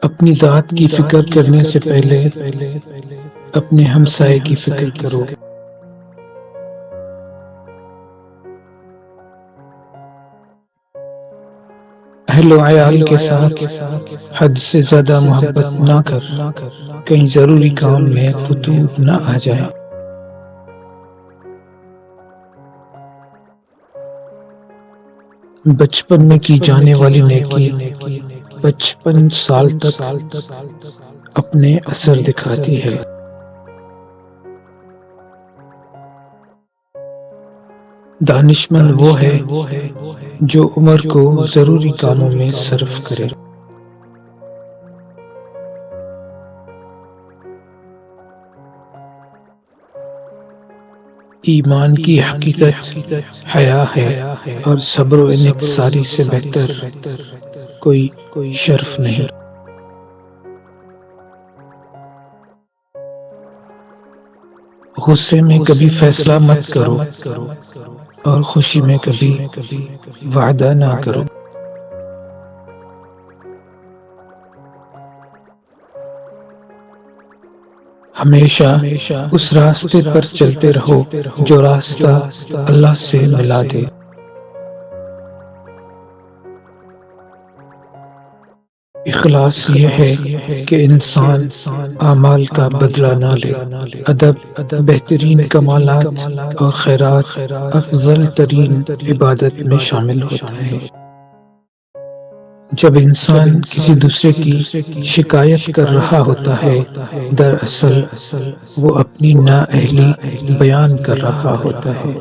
اپنی ذات کی فکر کرنے سے پہلے اپنے ہمسائے کی فکر کرو۔ اہل و عیال کے ساتھ حد سے زیادہ محبت نہ کر، کہیں ضروری کام میں فتور نہ آ جائے۔ بچپن میں کی جانے والی نیکی 55 سال تک اپنے اثر دکھاتی ہے۔ دانشمند وہ ہے جو عمر کو ضروری کاموں میں صرف کرے۔ ایمان کی حقیقت حیا ہے، اور صبر و انکساری سے بہتر کوئی شرف نہیں۔ غصے میں کبھی فیصلہ مت کرو، اور خوشی میں کبھی وعدہ نہ کرو۔ ہمیشہ اس راستے پر چلتے رہو جو راستہ اللہ سے ملا دے۔ اخلاص یہ ہے کہ انسان اعمال کا بدلہ نہ لے۔ ادب بہترین کمالات اور خیرات افضل ترین عبادت میں شامل ہوتا ہے۔ جب انسان کسی دوسرے کی شکایت کر رہا ہوتا ہے، دراصل وہ اپنی نااہلی بیان کر رہا ہوتا ہے۔